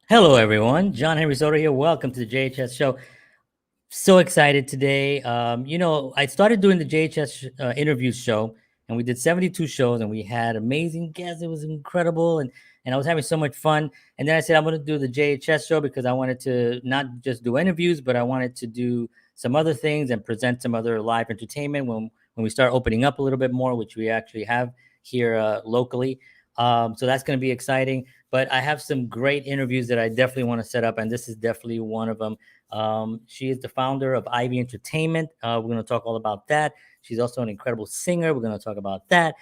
Hello, everyone. John Henry Soto here. Welcome to the JHS show. So excited today. I started doing the JHS interviews show, and we did 72 shows, and we had amazing guests. It was incredible, and I was having so much fun. And then I said I'm going to do the JHS show because I wanted to not just do interviews, but I wanted to do some other things and present some other live entertainment when we start opening up a little bit more, which we actually have here locally. So that's going to be exciting. But I have some great interviews that I definitely want to set up, and this is definitely one of them. She is the founder of Ivy Entertainment. We're going to talk all about that. She's also an incredible singer. We're going to talk about that.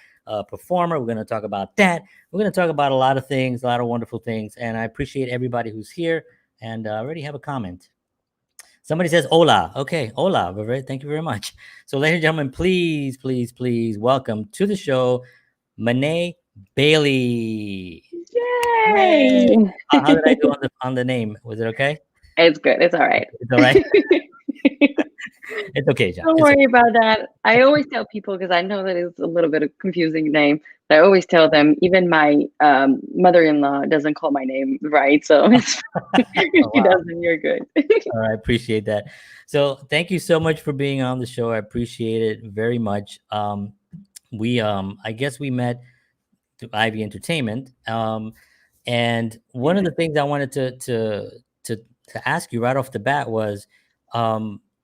Performer. We're going to talk about that. We're going to talk about a lot of things, a lot of wonderful things. And I appreciate everybody who's here. And I already have a comment. Somebody says hola. Okay, hola. Thank you very much. So, ladies and gentlemen, please, please, please welcome to the show, Monet Bailey. Yay! How did I do on the name? Was it okay? It's good. It's all right. It's all right. It's okay, John. Don't It's worry okay. about that. I always tell people, because I know that it's a little bit of a confusing name. I always tell them, even my mother-in-law doesn't call my name right. So if Oh, she wow. doesn't, you're good. All right, I appreciate that. So thank you so much for being on the show. I appreciate it very much. I guess we met through Ivy Entertainment. And one of the things I wanted to ask you right off the bat was,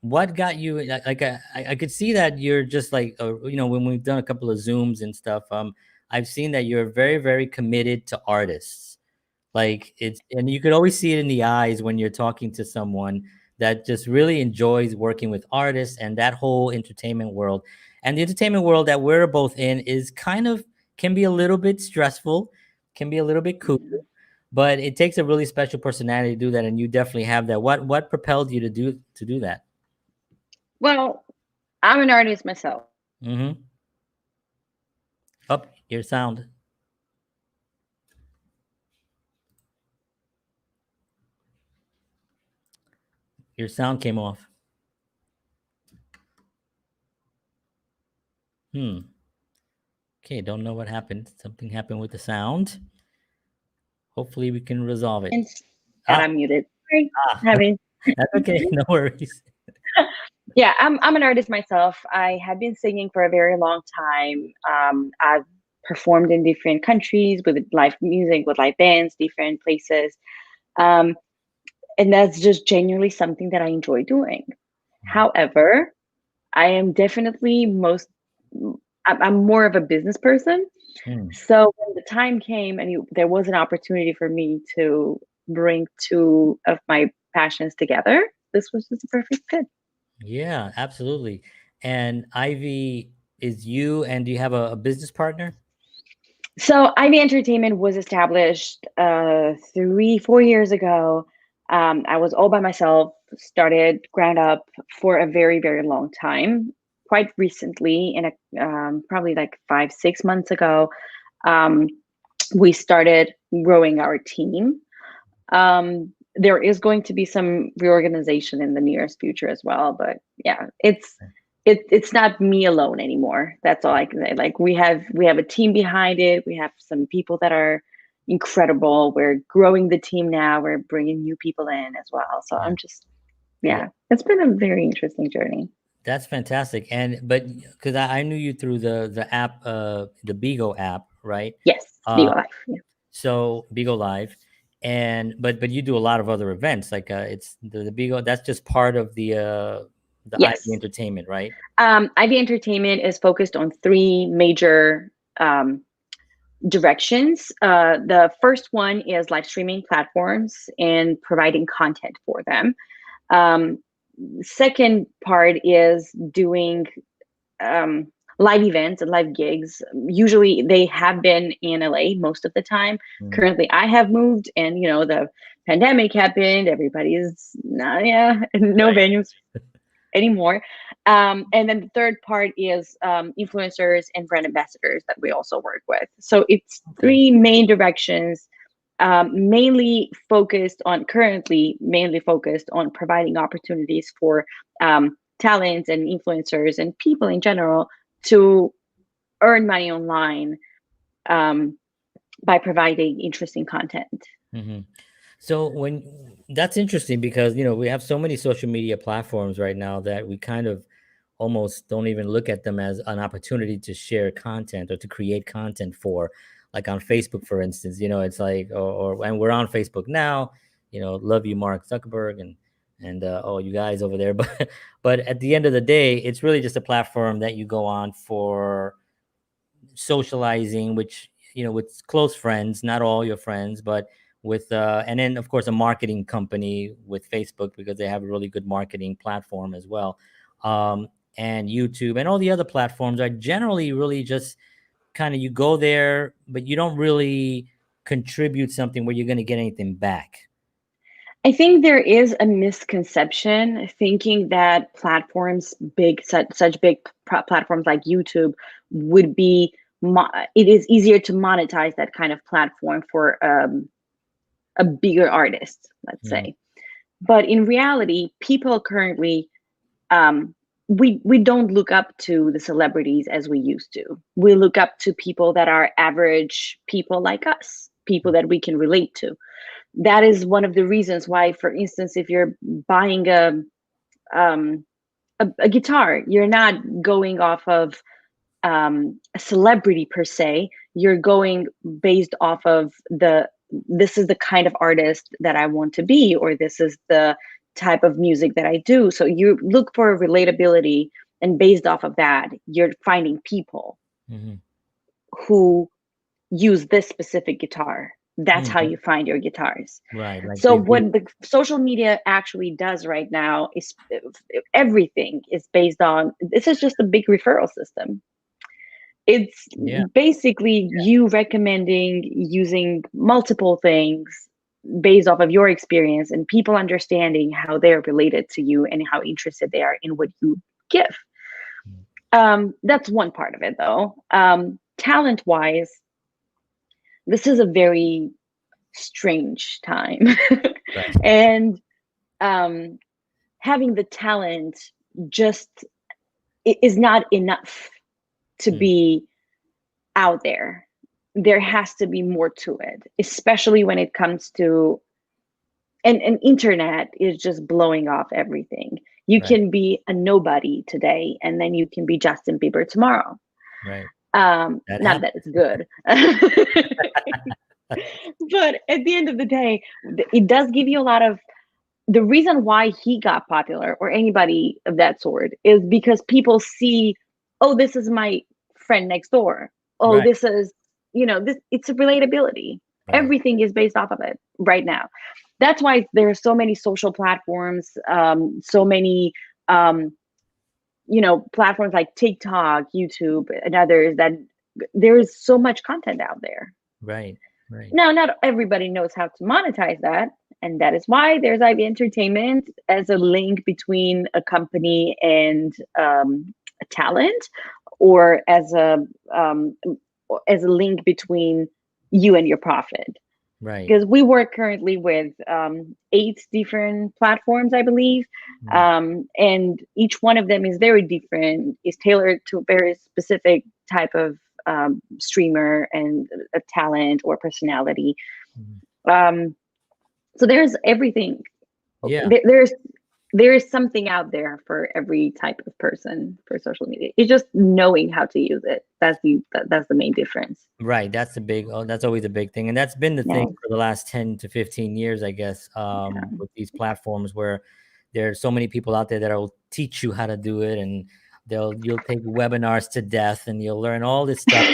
what got you like I could see that you're just like when we've done a couple of Zooms and stuff. I've seen that you're very, very committed to artists. Like and you could always see it in the eyes when you're talking to someone that just really enjoys working with artists and that whole entertainment world. And the entertainment world that we're both in is kind of can be a little bit stressful, can be a little bit cool, but it takes a really special personality to do that, and you definitely have that. What propelled you to do that? Well, I'm an artist myself. Mm-hmm. Up your sound. Your sound came off. Hmm. Okay, don't know what happened. Something happened with the sound. Hopefully, we can resolve it. That Ah, I'm muted. Sorry, okay. having. That's okay. No worries. Yeah, I'm an artist myself. I have been singing for a very long time. I've performed in different countries with live music, with live bands, different places. Um, and that's just genuinely something that I enjoy doing. However, I am definitely I'm more of a business person. Hmm. So when the time came and there was an opportunity for me to bring two of my passions together, this was just a perfect fit. Yeah, absolutely. And Ivy is you, and do you have a business partner? So Ivy Entertainment was established 4 years ago. I was all by myself, started ground up for a very, very long time. Quite recently, in probably like 5, 6 months ago, um, we started growing our team. There is going to be some reorganization in the nearest future as well, but yeah, it's not me alone anymore. That's all I can say. Like we have a team behind it. We have some people that are incredible. We're growing the team now. We're bringing new people in as well. So Yeah. I'm just Yeah. yeah, it's been a very interesting journey. That's fantastic. And but because I knew you through the app, the Beagle app, right? Yes, Uh, Viva Life. Yeah. so Beagle Live, and but you do a lot of other events. Like it's the Beagle. That's just part of the Ivy Yes. Entertainment, right? Ivy Entertainment is focused on three major directions. The first one is live streaming platforms and providing content for them. Um, Second part is doing um, live events and live gigs. Usually they have been in LA most of the time. Mm. Currently, I have moved, and the pandemic happened. Everybody is yeah, no venues anymore. And then the third part is influencers and brand ambassadors that we also work with. So it's Okay. three main directions, mainly focused on providing opportunities for talents and influencers and people in general to earn money online, um, by providing interesting content. Hmm. So when that's interesting because we have so many social media platforms right now that we kind of almost don't even look at them as an opportunity to share content or to create content for, like on Facebook, for instance. It's like, and we're on Facebook now. Love you, Mark Zuckerberg, and all you guys over there. But at the end of the day, it's really just a platform that you go on for socializing, which with close friends, not all your friends, but with and then of course a marketing company with Facebook, because they have a really good marketing platform as well. And YouTube and all the other platforms are generally really just kind of, you go there but you don't really contribute something where you're going to get anything back. I think there is a misconception thinking that platforms, such big platforms like YouTube, would be. It is easier to monetize that kind of platform for a bigger artist, let's Mm, say. But in reality, people currently, um, we don't look up to the celebrities as we used to. We look up to people that are average people like us, people that we can relate to. That is one of the reasons why, for instance, if you're buying um, a guitar, you're not going off of a celebrity per se. You're going based off of this is the kind of artist that I want to be, or this is the type of music that I do. So you look for relatability, and based off of that, you're finding people mm-hmm. who use this specific guitar. That's how Mm-hmm. you find your guitars. Right, like So the what the social media actually does right now is everything is based on, this is just a big referral system. It's yeah. basically you recommending using multiple things based off of your experience, and people understanding how they're related to you and how interested they are in what you give. That's one part of it, though. Talent wise, this is a very strange time. Right. And um, having the talent just is not enough to Mm, be out there. There has to be more to it, especially when it comes to, and internet is just blowing off everything. You right. can be a nobody today, and then you can be Justin Bieber tomorrow. Right. That Not happens. that it's good. But at the end of the day, it does give you a lot of, the reason why he got popular, or anybody of that sort, is because people see, oh, this is my friend next door. Oh, Right. this is, this, it's a relatability. Right. Everything is based off of it right now. That's why there are so many social platforms, so many, um, platforms like TikTok, YouTube, and others, that there is so much content out there. Right. Right. Now, not everybody knows how to monetize that. And that is why there's IV Entertainment as a link between a company and a talent, or um, as a link between you and your profit. Right. Because we work currently with 8 different platforms, I believe. Mm, And each one of them is very different, is tailored to a very specific type of streamer and a talent or personality. mm. Um, so there's everything. Yeah. There is something out there for every type of person for social media. It's just knowing how to use it. That's the main difference. Right. That's the big, oh, that's always a big thing. And that's been the thing Yeah. for the last 10 to 15 years, I guess, with these platforms where there's so many people out there that will teach you how to do it. And you'll take webinars to death and you'll learn all this stuff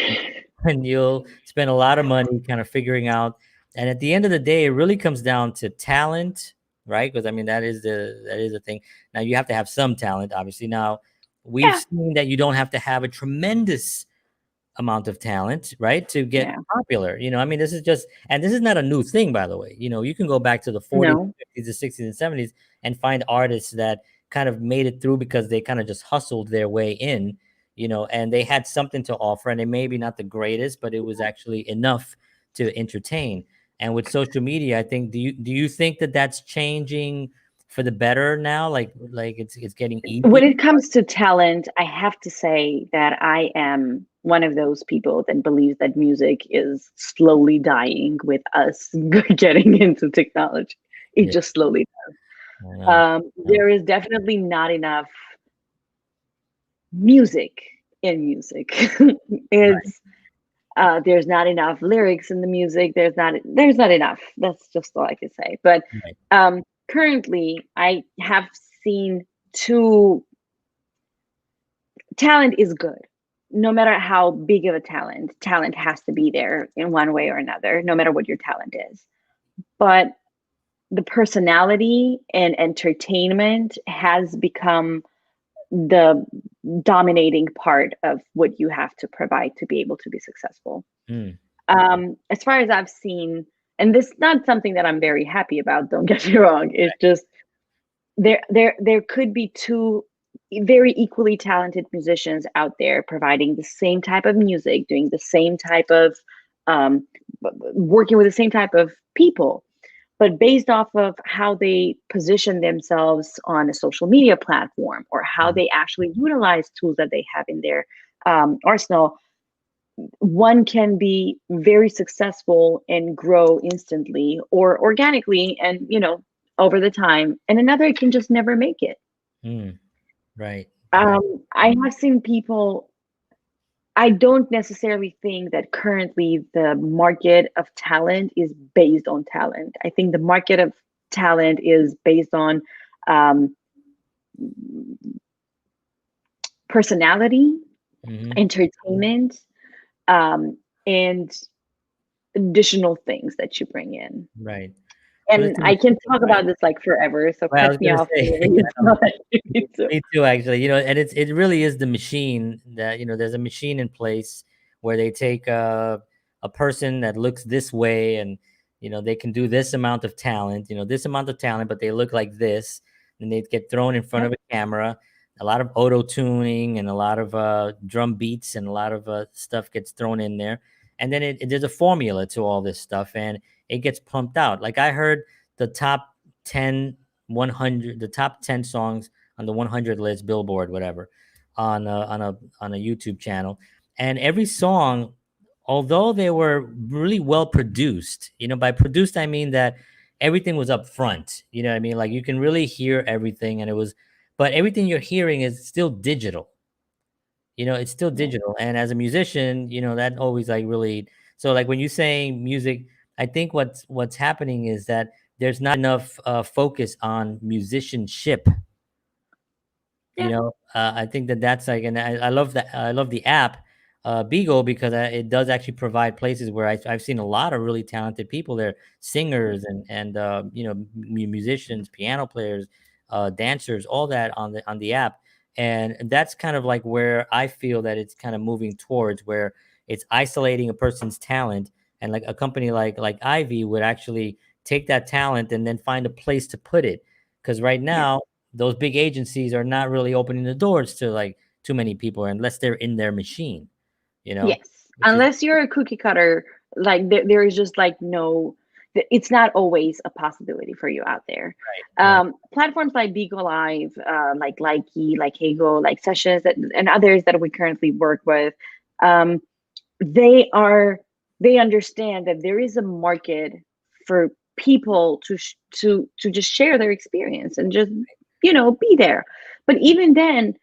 and you'll spend a lot of money kind of figuring out. And at the end of the day, it really comes down to talent, right? Because I mean, that is the thing. Now you have to have some talent, obviously. Now we've Yeah. seen that you don't have to have a tremendous amount of talent, right, to get Yeah. popular. I mean, this is just, and this is not a new thing, by the way. You can go back to the 40s, No. 50s, the 60s, and 70s and find artists that kind of made it through because they kind of just hustled their way in, and they had something to offer, and they maybe not the greatest, but it was actually enough to entertain. And with social media, I think, do you think that that's changing for the better now? Like it's getting easier. When it comes to talent, I have to say that I am one of those people that believes that music is slowly dying with us getting into technology. It Yeah. just slowly I know. No. there is definitely not enough music in music. Right. It's there's not enough lyrics in the music. There's not enough. That's just all I can say. But Right. currently, I have seen two. Talent is good. No matter how big of a talent has to be there in one way or another, no matter what your talent is. But the personality and entertainment has become the dominating part of what you have to provide to be able to be successful. Mm. As far as I've seen, and this is not something that I'm very happy about, don't get me wrong. It's just there could be two very equally talented musicians out there providing the same type of music, doing the same type of working with the same type of people, but based off of how they position themselves on a social media platform or how Mm. they actually utilize tools that they have in their arsenal, one can be very successful and grow instantly or organically and over the time, and another can just never make it. Mm. Right. Right. I have seen people. I don't necessarily think that currently the market of talent is based on talent. I think the market of talent is based on um, personality, Hmm. entertainment, and additional things that you bring in. Right. Well, And it's a I can machine, talk right? about this like forever, so Well, I cut was me gonna off say, whenever you I know. feel like you need to. Me too, actually. And it really is the machine that, there's a machine in place where they take a person that looks this way, and they can do this amount of talent, this amount of talent, but they look like this, and they get thrown in front Yep. of a camera. A lot of auto tuning and a lot of drum beats and a lot of stuff gets thrown in there, and then there's a formula to all this stuff, and it gets pumped out. Like I heard the top 10, 100, the top 10 songs on the 100 list, Billboard, whatever, on a YouTube channel, and every song, although they were really well produced, by produced I mean that everything was up front. You know what I mean? Like you can really hear everything, and but everything you're hearing is still digital. It's still Yeah. digital, and as a musician, that always like really. So like when you say music, I think what's happening is that there's not enough focus on musicianship. Yeah. I think that's like, and I love that. I love the app, Beagle, because it does actually provide places where I've seen a lot of really talented people there, singers and musicians, piano players, dancers, all that on the app, and that's kind of like where I feel that it's kind of moving towards, where it's isolating a person's talent, and like a company like Ivy would actually take that talent and then find a place to put it, because right Yeah. now those big agencies are not really opening the doors to like too many people unless they're in their machine, Yes. which is Unless you're a cookie cutter, like there is just like no, it's not always a possibility for you out there. right. Platforms like Beagle Live, like Likey, like Hago, like Sessions, and others that we currently work with, um, they are they understand that there is a market for people to just share their experience and just be there. But even then,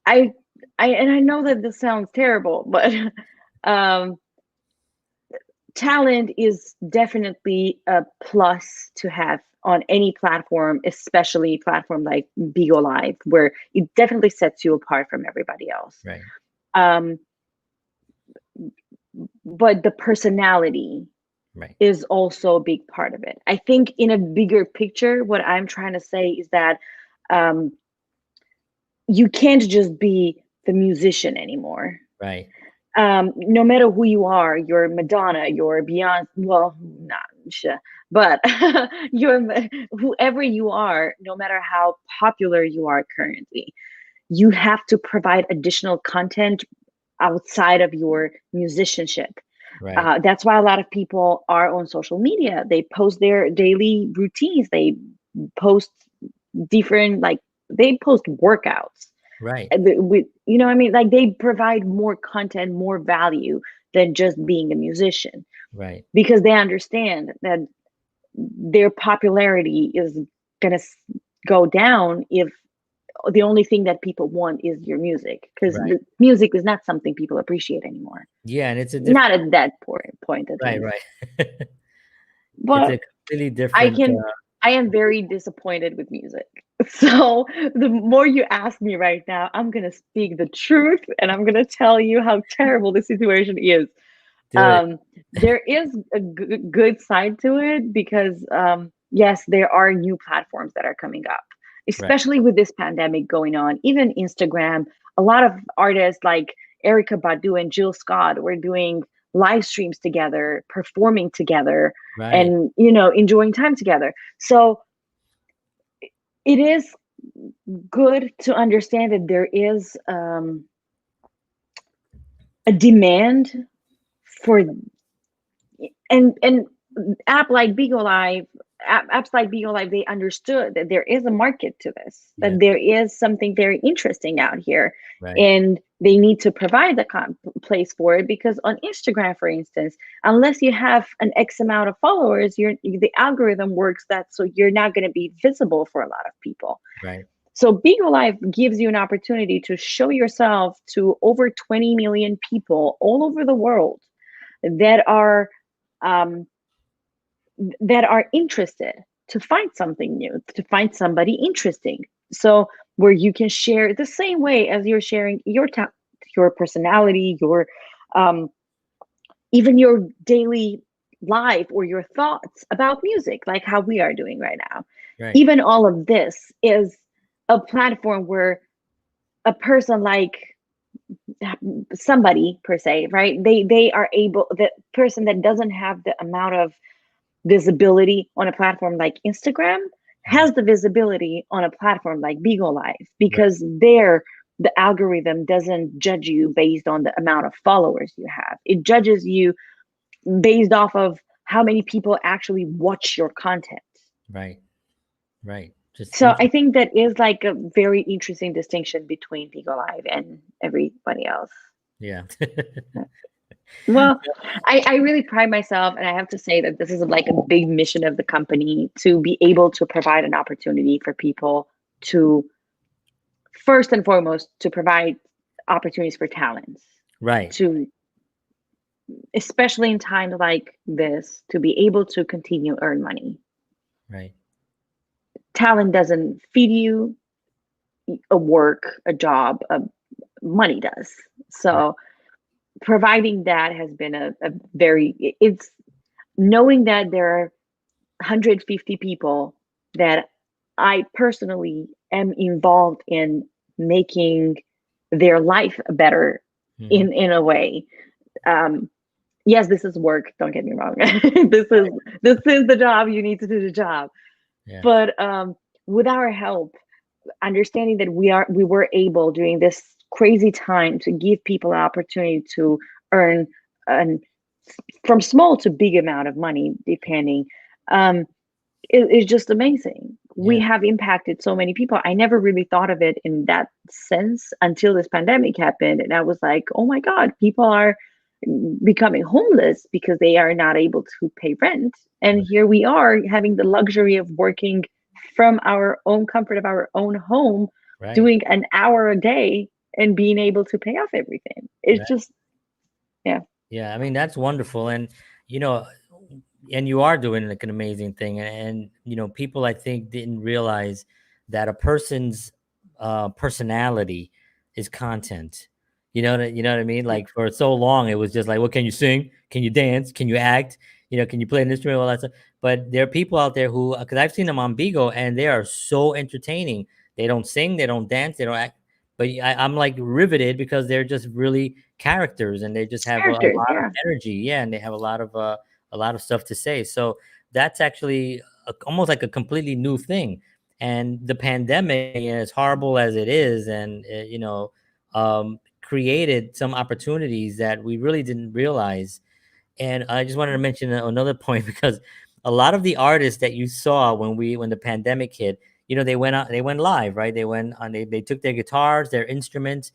I I know that this sounds terrible, but um, talent is definitely a plus to have on any platform, especially platform like Bigo Live, where it definitely sets you apart from everybody else. Right. Um, but the personality Right. is also a big part of it. I think in a bigger picture, what I'm trying to say is that um, you can't just be the musician anymore. Right. No matter who you are, you're Madonna, you're Beyonce, well, not sure, but you're whoever you are, no matter how popular you are currently, you have to provide additional content outside of your musicianship. Right. That's why a lot of people are on social media. They post their daily routines. They post different, like, they post workouts. Right. You know what I mean? Like they provide more content, more value than just being a musician, Right. because they understand that their popularity is going to go down if the only thing that people want is your music, because Right. the music is not something people appreciate anymore. Yeah, and it's a different. Not at that point at Right. least. Right. It's But a completely I different. can I am very disappointed with music. So the more you ask me right now, I'm gonna speak the truth and I'm gonna tell you how terrible the situation is. Do it. There is a good side to it, because yes, there are new platforms that are coming up, Right. especially with this pandemic going on. Even Instagram, a lot of artists like Erica Badu and Jill Scott were doing live streams together, performing together, Right. and enjoying time together. So it is good to understand that there is a demand for, and apps like Beagle Live, they understood that there is a market to this, Yeah. that there is something very interesting out here, Right. and they need to provide the place for it, because on Instagram, for instance, unless you have an X amount of followers, the algorithm works that, so you're not going to be visible for a lot of people. Right. So Beagle Live gives you an opportunity to show yourself to over 20 million people all over the world that are um, interested, to find something new, to find somebody interesting. So where you can share the same way as you're sharing your personality, your um, even your daily life, or your thoughts about music, like how we are doing right now. Right. Even all of this is a platform where a person like somebody per se, right? They are able, the person that doesn't have the amount of visibility on a platform like Instagram Mhm. has the visibility on a platform like Beagle Live, Right. because there the algorithm doesn't judge you based on the amount of followers you have. It judges you based off of how many people actually watch your content. Right. Right. Just So I interesting. think that is like a very interesting distinction between Beagle Live and everybody else. Yeah. Well, I really pride myself, and I have to say that this is like a big mission of the company, to be able to provide an opportunity for people to, first and foremost, to provide opportunities for talents, Right. to, especially in times like this, to be able to continue earn money. Right. Talent doesn't feed you a work, a job, money does. Right. So providing that has been a very, it's knowing that there are 150 people that I personally am involved in making their life better Mhm. in a way. Um, yes, this is work. Don't get me wrong. this is Right. this is the job. You need to do the job. Yeah. But with our help, understanding that we were able during this crazy time to give people an opportunity to earn an from small to big amount of money, depending. Um, is just amazing. We Yeah. have impacted so many people. I never really thought of it in that sense until this pandemic happened. And I was like, oh my God, people are becoming homeless because they are not able to pay rent. And Right. here we are having the luxury of working from our own comfort of our own home, Right. doing an hour a day and being able to pay off everything. It's Right. just, yeah, Yeah. I mean, that's wonderful. And, you know, and you are doing like an amazing thing. People I think didn't realize that a person's personality is content. You know what I mean? yeah, Like for so long, it was just like, well, can you sing? Can you dance? Can you act? Can you play an instrument? All that stuff. But there are people out there who, because I've seen them on Bigo, and they are so entertaining. They don't sing, they don't dance, they don't act. But I'm like riveted because they're just really characters, and they just have a characters, lot of yeah, energy. Yeah, and they have a lot of stuff to say. So that's actually almost like a completely new thing. And the pandemic, as horrible as it is, and created some opportunities that we really didn't realize. And I just wanted to mention another point because a lot of the artists that you saw when the pandemic hit, they went out, they went live, right? They went on, they took their guitars, their instruments,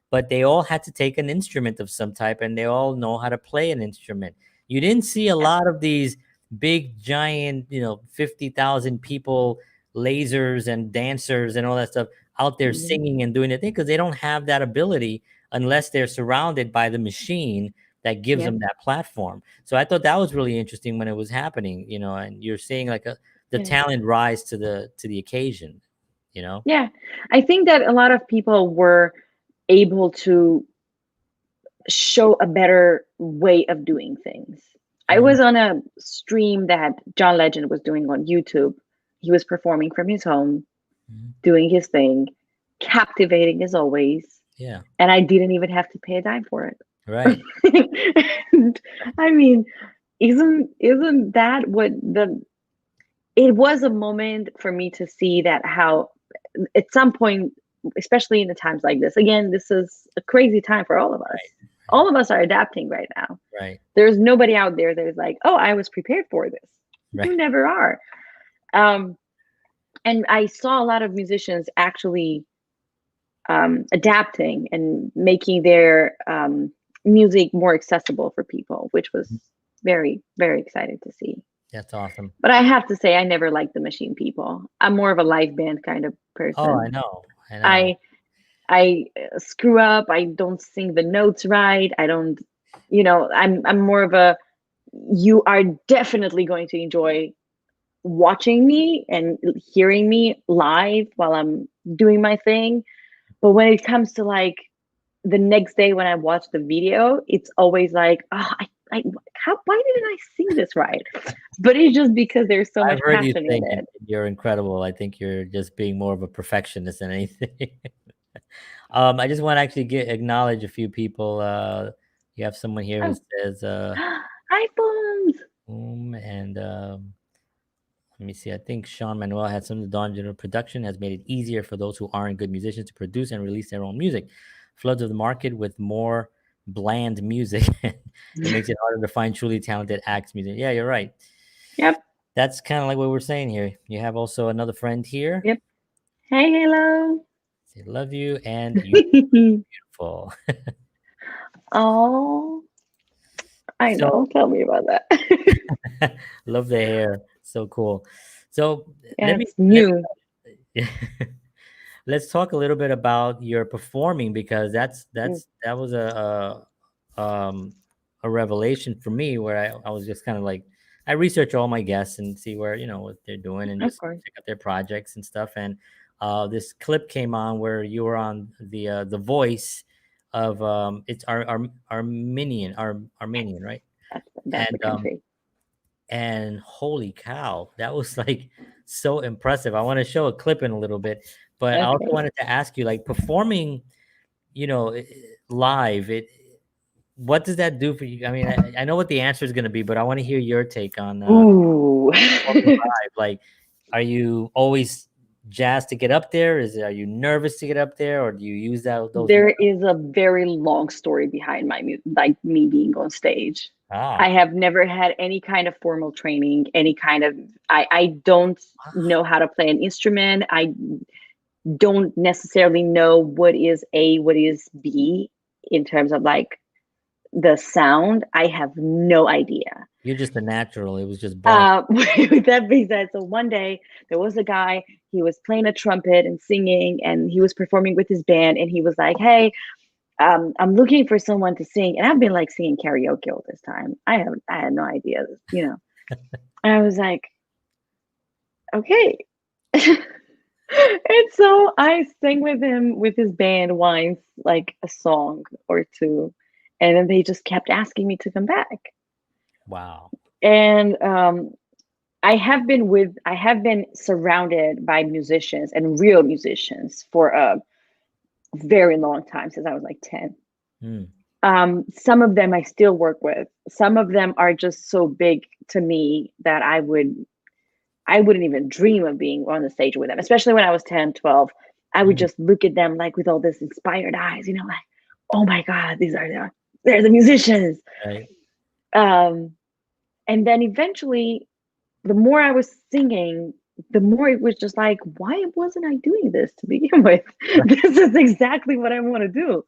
but they all had to take an instrument of some type, and they all know how to play an instrument. You didn't see a lot of these big giant 50,000 people, lasers and dancers and all that stuff out there singing and doing the thing, because they don't have that ability unless they're surrounded by the machine that gives them that platform. So I thought that was really interesting when it was happening, and you're seeing like the talent rise to the occasion, Yeah, I think that a lot of people were able to show a better way of doing things. I was on a stream that John Legend was doing on YouTube. He was performing from his home, doing his thing, captivating as always. Yeah. And I didn't even have to pay a dime for it. Right. And, I mean, isn't that what it was a moment for me to see that how at some point, especially in the times like this, again, this is a crazy time for all of us. Right. All of us are adapting right now. Right. There's nobody out there that is like, oh, I was prepared for this. Right. You never are. And I saw a lot of musicians actually adapting and making their music more accessible for people, which was very, very excited to see. That's awesome. But I have to say, I never liked the machine people. I'm more of a live band kind of person. Oh, I know. I screw up. I don't sing the notes right. I don't, I'm more of a, you are definitely going to enjoy watching me and hearing me live while I'm doing my thing. But when it comes to like the next day when I watch the video, it's always like, oh, why didn't I sing this right? But it's just because there's so much passion in it. You're incredible. I think you're just being more of a perfectionist than anything. I just want to actually acknowledge a few people. You have someone here who says iPhones. And let me see. I think Sean Manuel had some of the Dawn General production has made it easier for those who aren't good musicians to produce and release their own music. Floods of the market with more bland music. It makes it harder to find truly talented acts music. Yeah, you're right. Yep. That's kind of like what we're saying here. You have also another friend here. Yep. Hey, hello. Say love you and you're beautiful. Oh, I know. Tell me about that. Love the hair. So cool. So let's talk a little bit about your performing, because that was a revelation for me, where I was just kind of like, I research all my guests and see where what they're doing and just check out their projects and stuff. And this clip came on where you were on the voice of it's Armenian, right? That's the country. And holy cow, that was like so impressive. I want to show a clip in a little bit, but I also wanted to ask you, like, performing, live, what does that do for you? I mean, I know what the answer is going to be, but I want to hear your take on live. Like, are you always jazzed to get up there? Are you nervous to get up there, or do you use those? There is a very long story behind me being on stage. I have never had any kind of formal training, I don't know how to play an instrument. I don't necessarily know what is A, what is B in terms of like the sound. I have no idea. You're just a natural. It was just with that being said, so one day there was a guy, he was playing a trumpet and singing, and he was performing with his band, and he was like, hey, I'm looking for someone to sing. And I've been like singing karaoke all this time. I had no idea, And I was like, okay. And so I sang with him, with his band once, like a song or two. And then they just kept asking me to come back. Wow. And I have been surrounded by musicians and real musicians for a very long time, since I was like 10. Some of them I still work with. Some of them are just so big to me that I wouldn't even dream of being on the stage with them, especially when I was 10, 12. I would just look at them like with all this inspired eyes, like, oh my God, they're the musicians. Right. And then eventually, the more I was singing, the more it was just like, why wasn't I doing this to begin with? This is exactly what I want to do.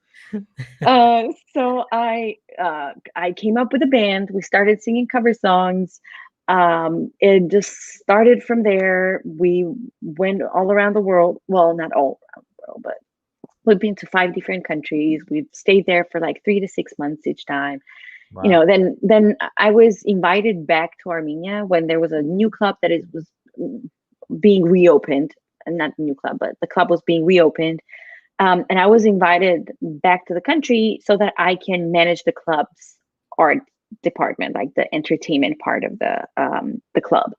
So I came up with a band. We started singing cover songs. It just started from there. We went all around the world. Well, not all around the world, but we've been to 5 different countries. We've stayed there for like 3 to 6 months each time. You Wow. know, then I was invited back to Armenia when there was a new club that was being reopened, and not a new club, but the club was being reopened. And I was invited back to the country so that I can manage the club's art department, like the entertainment part of the club.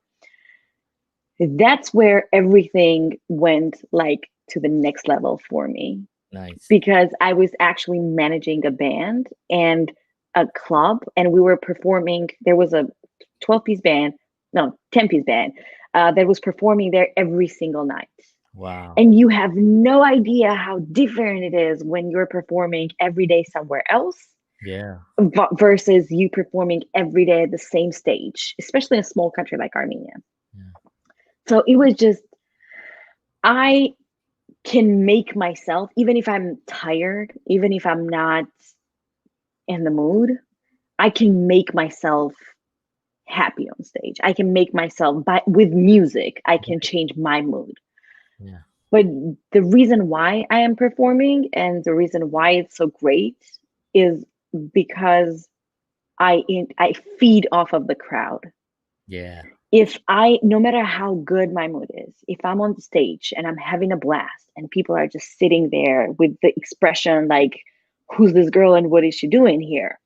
That's where everything went like to the next level for me, Nice. because I was actually managing a band and a club, and we were performing. There was a 12-piece band, no, 10-piece band that was performing there every single night. Wow. And you have no idea how different it is when you're performing every day somewhere else Yeah. versus you performing every day at the same stage, especially in a small country like Armenia. Yeah. So it was just, I can make myself, even if I'm tired, even if I'm not in the mood, I can make myself happy on stage. I can make myself, with music, I can change my mood. Yeah. But the reason why I am performing and the reason why it's so great is because I feed off of the crowd. Yeah. If I, no matter how good my mood is, if I'm on the stage and I'm having a blast and people are just sitting there with the expression like, who's this girl and what is she doing here?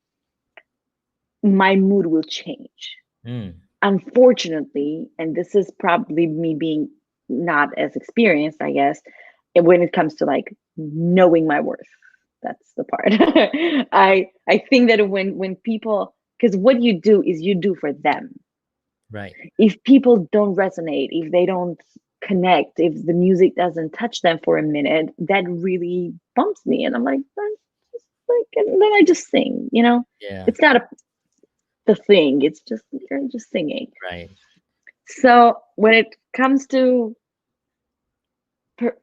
My mood will change. Mm. Unfortunately, and this is probably me being not as experienced, I guess, when it comes to like knowing my worth. That's the part. I think that when people, because what you do is you do for them. Right. If people don't resonate, if they don't connect, if the music doesn't touch them for a minute, that really bumps me, and I'm like, just like, and then I just sing. Yeah. It's not the thing. It's just, you're just singing. Right. So when it comes to,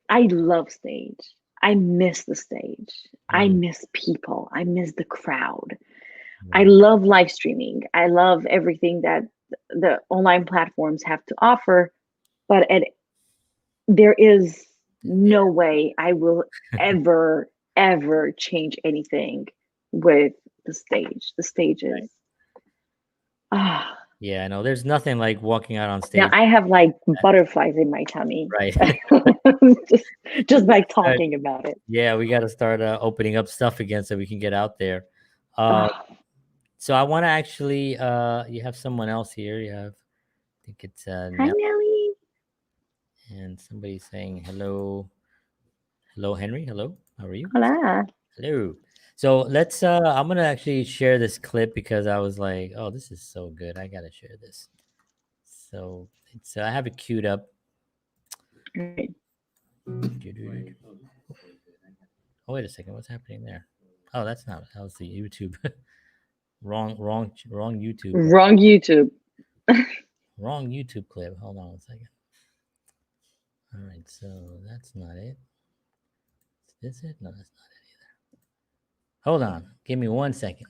I love stage. I miss the stage. I Mm. miss people. I miss the crowd. I Right. love live streaming. I love everything that the online platforms have to offer, but there is no way I will ever change anything with the stage. The stage Right. is, ah. Yeah. I know. There's nothing like walking out on Now stage. I have like butterflies in my tummy Right. just just by Uh, talking about it. yeah. We got to start opening up stuff again so we can get out there. Uh, Oh, so I want to actually, you have someone else here. You have, I think it's hi Nell, Nelly. and somebody saying hello. Hello, Henry. Hello. How are you? Hola. Hello. So let's I'm gonna actually share this clip because I was like, oh, this is so good. I gotta share this. So it's I have it queued up. Right. Oh, wait a second, what's happening there? Oh, that's not that was the YouTube. Wrong YouTube. Wrong YouTube. Wrong YouTube clip. Hold on 1 second. All right, so that's not it. Is this it? No, that's not it either. Hold on. Give me 1 second.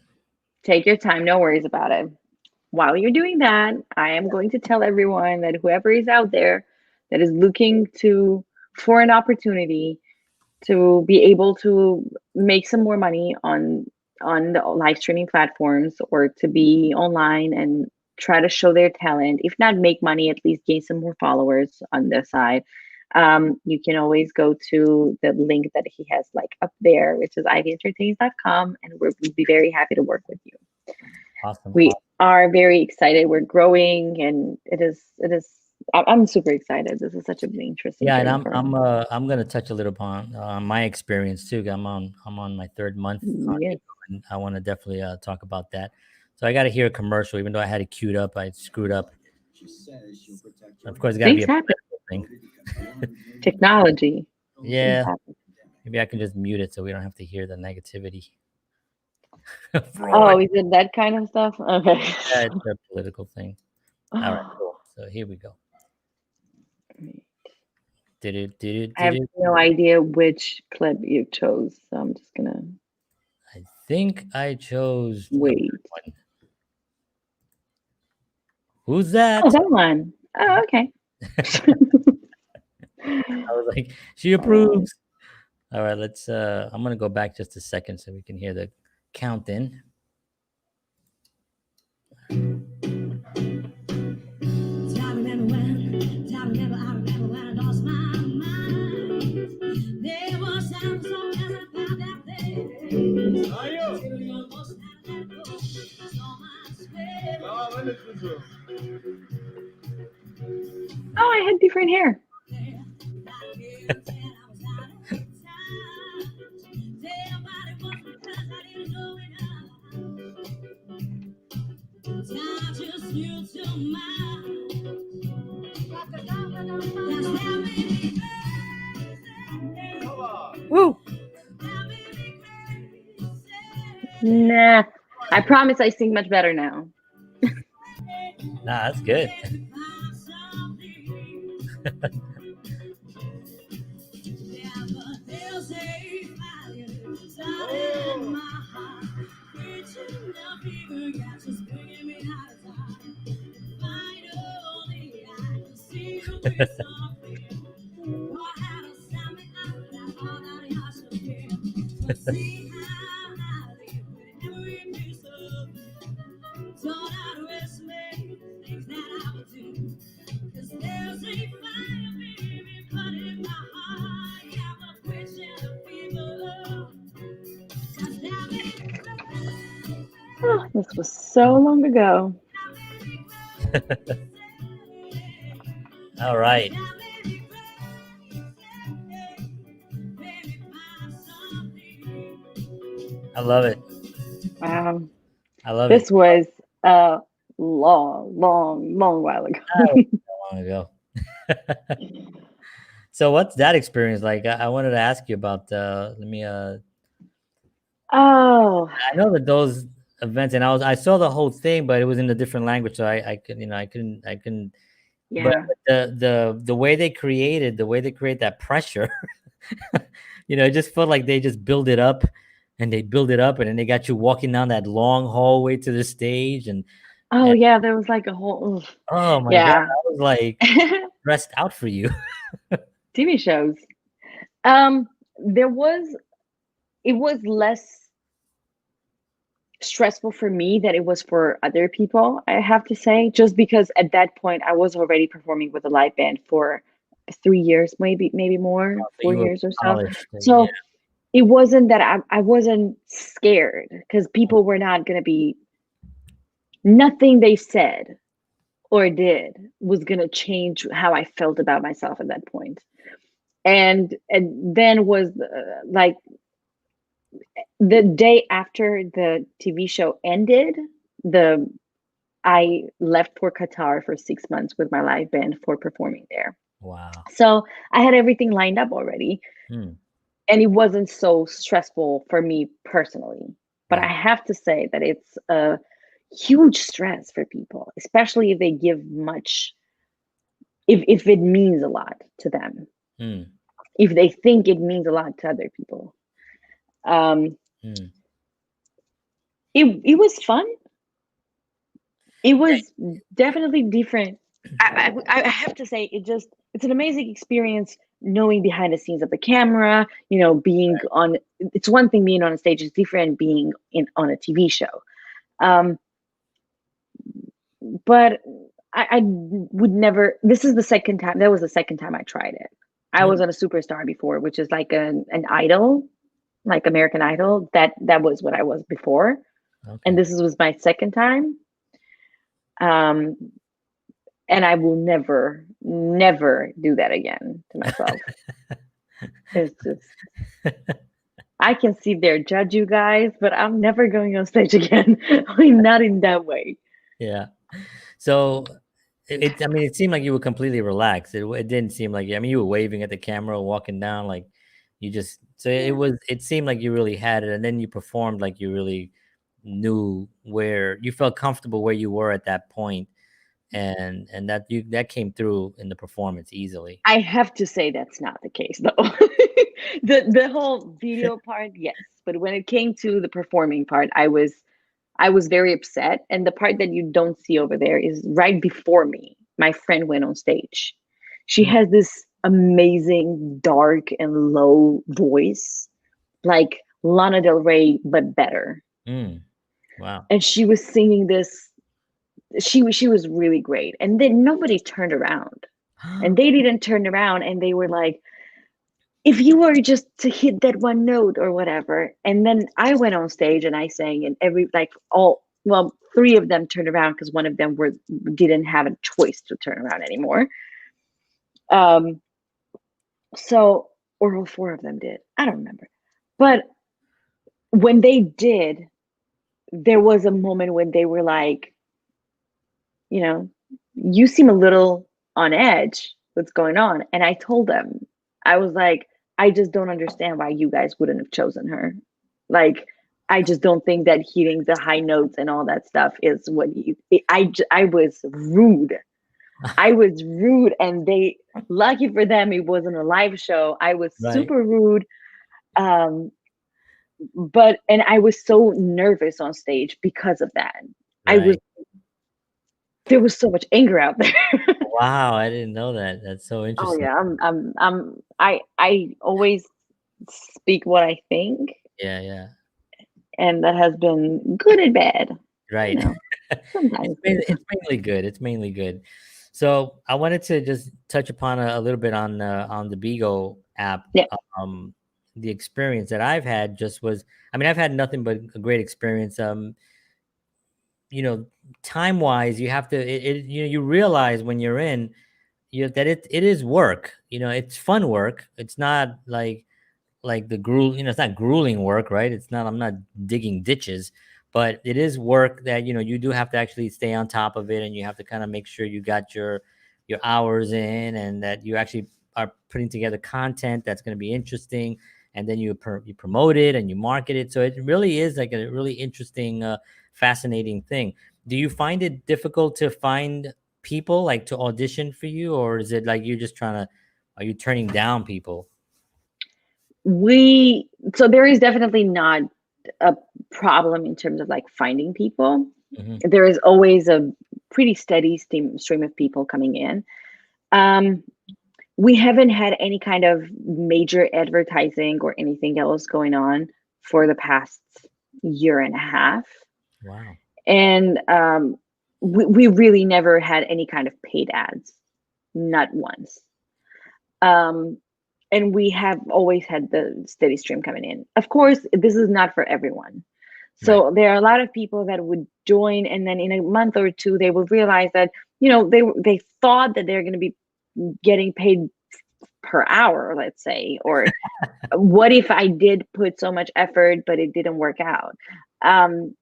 Take your time, no worries about it. While you're doing that, I am going to tell everyone that whoever is out there that is looking to for an opportunity to be able to make some more money on the live streaming platforms, or to be online and try to show their talent, if not make money, at least gain some more followers on their side. You can always go to the link that he has like up there, which is ideatainscom, and we'd be very happy to work with you. Awesome. We are very excited. We're growing, and I'm super excited. This is such an interesting Yeah, and journey for me. I'm gonna touch a little upon my experience too. I'm on my third month on Yes. Eco, and I want to definitely talk about that. So I got to hear a commercial, even though I had it queued up, I screwed up. Of course, it's got to be Things a happen. political thing. Technology. Things Yeah, happen. maybe I can just mute it so we don't have to hear the negativity. Oh, Fraud. is it that kind of stuff? Okay. Yeah, it's a political thing. All right, cool. So here we go. I have no idea which clip you chose, so I'm just gonna I think I chose the wait. first one. Who's that? Oh, that one. Oh, okay. I was like, she approves. All right, let's I'm gonna go back just a second so we can hear the count in. Oh, I had different hair. Woo! Nah, I promise I sing much better now. Nah, that's good. Oh, this was so long ago. All right. I love it. Wow. I love This it. was a long while ago. Long ago. So what's that experience like? I wanted to ask you about let me Oh, I know that those events, and I saw the whole thing, but it was in a different language, so I could, I couldn't. But yeah. the way they create that pressure, it just felt like they just build it up, and they build it up, and then they got you walking down that long hallway to the stage, and Oh, yeah, there was like a whole oh my god, yeah. I was like stressed out for you. TV shows. There was it was less stressful for me than it was for other people, I have to say, just because at that point I was already performing with a live band for 3 years, maybe more, So four you were years or so. polished, yeah. So it wasn't that I wasn't scared because people were not gonna be nothing they said or did was gonna change how I felt about myself at that point. And then was like the day after the TV show ended, the I left for Qatar for 6 months with my live band for performing there. Wow. So I had everything lined up already, Hmm. and it wasn't so stressful for me personally. But I Right. have to say that it's a huge stress for people, especially if they give much, if it means a lot to them, Hmm. if they think it means a lot to other people. Um, Hmm. it was fun. It was definitely different. I have to say it's an amazing experience knowing behind the scenes of the camera, being on it's one thing being on a stage, it's different being on a TV show. Um, but I would never, this is the second time, that was the second time I tried it. I was Hmm. on a Superstar before, which is like an idol, like American Idol. That was what I was before. Okay. And this was my second time. Um, and I will never do that again to myself. It's just I can sit there judge you guys, but I'm never going on stage again. I mean, not in that way. Yeah. So I mean, it seemed like you were completely relaxed. It didn't seem like, I mean, you were waving at the camera, walking down, like so Yeah. it seemed like you really had it. And then you performed like you really knew where you felt comfortable where you were at that point. and that came through in the performance easily. I have to say that's not the case though. The whole video part, yes, but when it came to the performing part, I was very upset. And the part that you don't see over there is right before me. My friend went on stage. She Mm, has this amazing dark and low voice, like Lana Del Rey, but better. mm, wow. And she was singing this. She was really great. And then nobody turned around. And they didn't turn around and they were like, if you were just to hit that one note or whatever. And then I went on stage and I sang, and well, three of them turned around because one of them didn't have a choice to turn around anymore. Um, so, or all four of them did. I don't remember. But when they did, there was a moment when they were like, you know, you seem a little on edge. What's going on? And I told them, I was like, I just don't understand why you guys wouldn't have chosen her. Like, I just don't think that hitting the high notes and all that stuff is what I was rude. I was rude, and lucky for them, it wasn't a live show. I was Right, super rude. Um, and I was so nervous on stage because of that. I was, right. there was so much anger out there. Wow, I didn't know that. That's so Oh interesting. yeah, I always speak what I think, Yeah, yeah. and that has been good and bad. You Right. know, sometimes good. It's mainly good. It's mainly good. So I wanted to just touch upon a little bit on the Beagle app. Yeah. Um, the experience that I've had just was, I mean, I've had nothing but a great experience. You know, time wise, you have to, you know, you realize when you're in, that it is work. You know, it's fun work. It's not like the gruel, you know, it's not grueling work, right? It's not, I'm not digging ditches, but it is work that, you know, you do have to actually stay on top of it, and you have to kind of make sure you got your hours in, and that you actually are putting together content that's going to be interesting, and then you promote it and you market it. So it really is like a really interesting, fascinating thing. Do you find it difficult to find people like to audition for you, or is it like you're just trying to, are you turning down people? So there is definitely not a problem in terms of like finding people. Hmm. There is always a pretty steady stream of people coming in. Um, we haven't had any kind of major advertising or anything else going on for the past year and a half. Wow. And we really never had any kind of paid ads, not once. Um, and we have always had the steady stream coming in. Of course, this is not for everyone. Right. So there are a lot of people that would join, and then in a month or two, they will realize that they thought that they're going to be getting paid per hour, let's say, or what if I did put so much effort but it didn't work out? Um,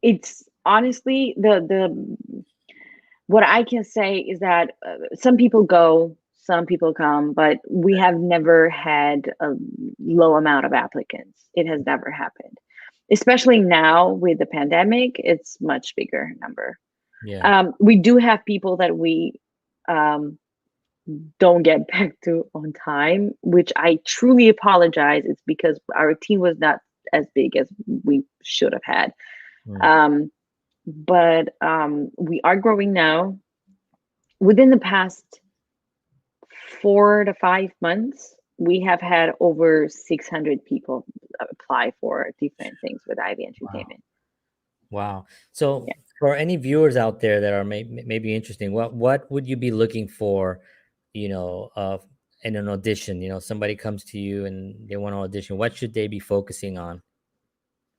it's honestly the what I can say is that some people go, some people come, but we have never had a low amount of applicants. It has never happened. Especially now with the pandemic, it's much bigger number. Yeah. We do have people that we um, don't get back to on time, which I truly apologize. It's because our team was not as big as we should have had. Mm. Um, but we are growing now. Within the past 4 to 5 months, we have had over 600 people apply for different things with Ivy Wow. Entertainment. Wow. So Yeah. for any viewers out there that are maybe interesting, what would you be looking for, you know, in an audition? You know, somebody comes to you and they want to audition. What should they be focusing on?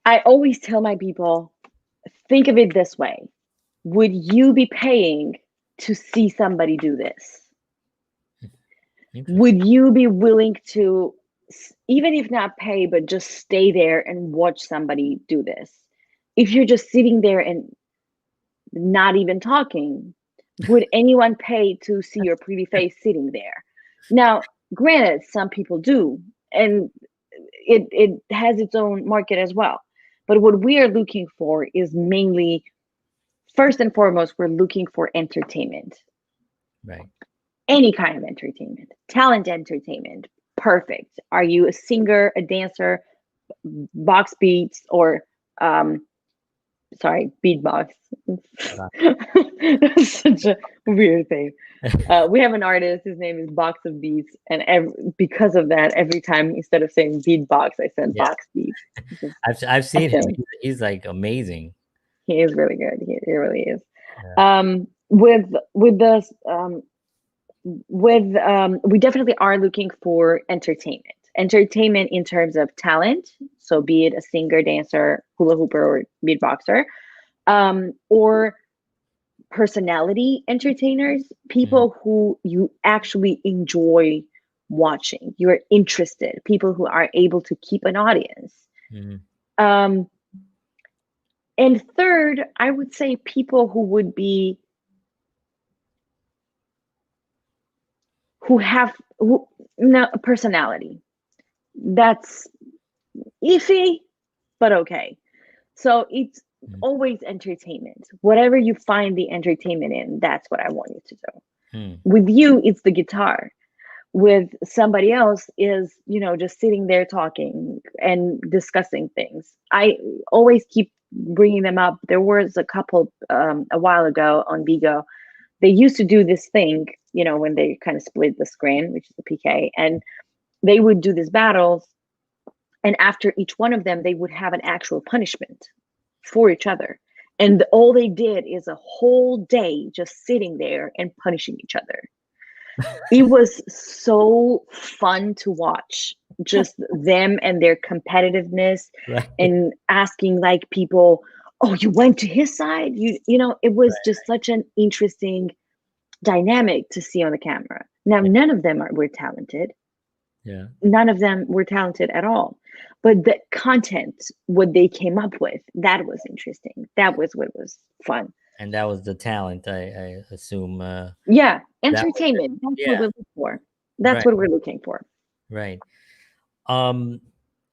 I always tell my people, think of it this way. Would you be paying to see somebody do this? Interesting. Would you be willing to, even if not pay, but just stay there and watch somebody do this? If you're just sitting there and not even talking, would anyone pay to see your pretty face sitting there? Now, granted, some people do, and it has its own market as well. But what we are looking for is mainly first and foremost, we're looking for entertainment. Right. Any kind of entertainment, talent entertainment. Perfect. Are you a singer, a dancer, box beats, or sorry, beatbox? That's such a weird thing. We have an artist, his name is Box of Beats, and because of that, every time instead of saying beatbox, I said Yeah. box beats. I've seen him. Him. He's like amazing. He is really good. He really is. Yeah. With the we definitely are looking for entertainment in terms of talent, so be it a singer, dancer, hula hooper, or beatboxer, or personality entertainers, people who you actually enjoy watching, you're interested, people who are able to keep an audience. Mm-hmm. And third, I would say people who have no personality. That's iffy, but okay. So it's always entertainment. Whatever you find the entertainment in, that's what I want you to do. With you, it's the guitar. With somebody else is, just sitting there talking and discussing things. I always keep bringing them up. There was a couple a while ago on Bigo. They used to do this thing, when they kind of split the screen, which is the PK, and they would do these battles. And after each one of them, they would have an actual punishment for each other. And all they did is a whole day just sitting there and punishing each other. It was so fun to watch, just them and their competitiveness, Right. and asking like people, oh, you went to his side? It was just such an interesting dynamic to see on the camera. Now, none of them were talented. Yeah. None of them were talented at all. But the content, what they came up with, that was interesting. That was what was fun. And that was the talent, I assume. Yeah, That was it. entertainment. That's what Yeah. we're looking for. That's Right. what we're looking for. Right. Now